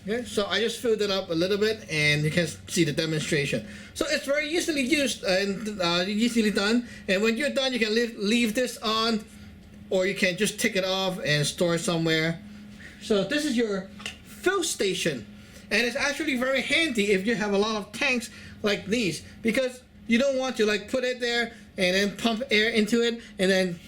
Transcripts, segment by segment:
Okay, so I just filled it up a little bit, and you can see the demonstration. So it's very easily used and easily done. And when you're done, you can leave this on, or you can just take it off and store it somewhere. So this is your fill station, and it's actually very handy if you have a lot of tanks like these, because you don't want to like put it there and then pump air into it and then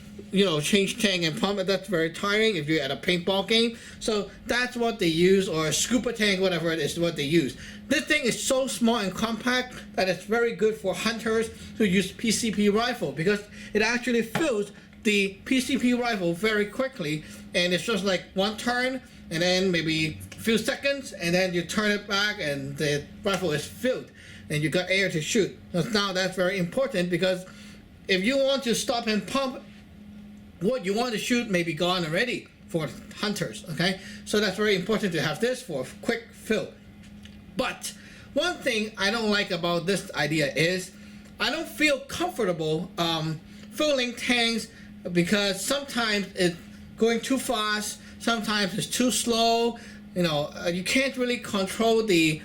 change tank and pump it. That's very tiring if you're at a paintball game. So that's what they use, or a scuba tank, whatever it is, what they use. This thing is so small and compact that it's very good for hunters who use PCP rifle, because it actually fills the PCP rifle very quickly, and it's just like one turn and then maybe a few seconds, and then you turn it back and the rifle is filled and you got air to shoot. Now that's very important, because if you want to stop and pump, what you want to shoot may be gone already for hunters. Okay, so that's very important to have this for quick fill. But one thing I don't like about this idea is I don't feel comfortable filling tanks, because sometimes it's going too fast, sometimes it's too slow. You can't really control the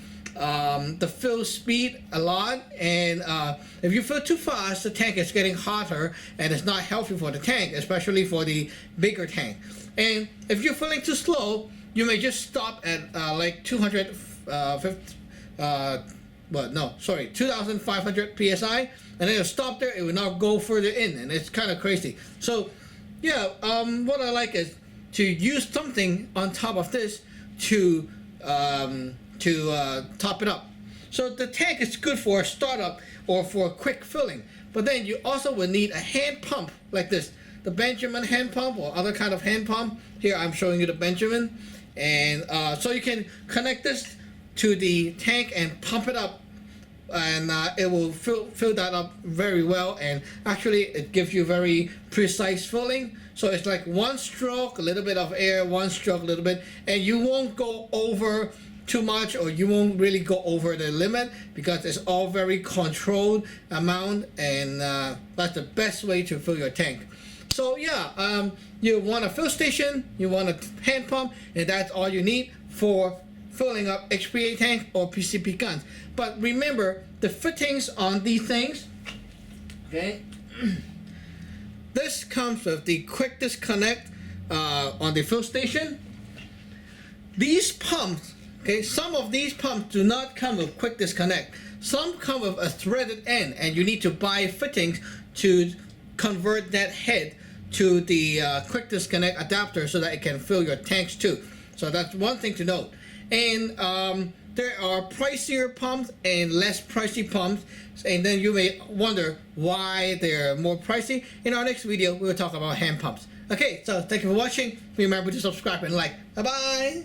fill speed a lot, and if you fill too fast, the tank is getting hotter, and it's not healthy for the tank, especially for the bigger tank. And if you're filling too slow, you may just stop at like 2,500 psi, and then it'll stop there. It will not go further in, and it's kind of crazy. So yeah, what I like is to use something on top of this to top it up. So the tank is good for a startup or for quick filling, but then you also will need a hand pump like this, the Benjamin hand pump or other kind of hand pump. Here I'm showing you the Benjamin, and so you can connect this to the tank and pump it up, and it will fill that up very well, and actually it gives you very precise filling. So it's like one stroke, a little bit of air, one stroke, a little bit, and you won't go over too much, or you won't really go over the limit, because it's all very controlled amount, and that's the best way to fill your tank. So yeah, you want a fill station, you want a hand pump, and that's all you need for filling up HPA tank or PCP guns. But remember the fittings on these things. Okay, this comes with the quick disconnect on the fill station. These pumps, okay, some of these pumps do not come with quick disconnect. Some come with a threaded end, and you need to buy fittings to convert that head to the quick disconnect adapter so that it can fill your tanks too. So that's one thing to note. And there are pricier pumps and less pricey pumps, and then you may wonder why they're more pricey. In our next video, we'll talk about hand pumps. Okay, so thank you for watching. Remember to subscribe and like. Bye bye.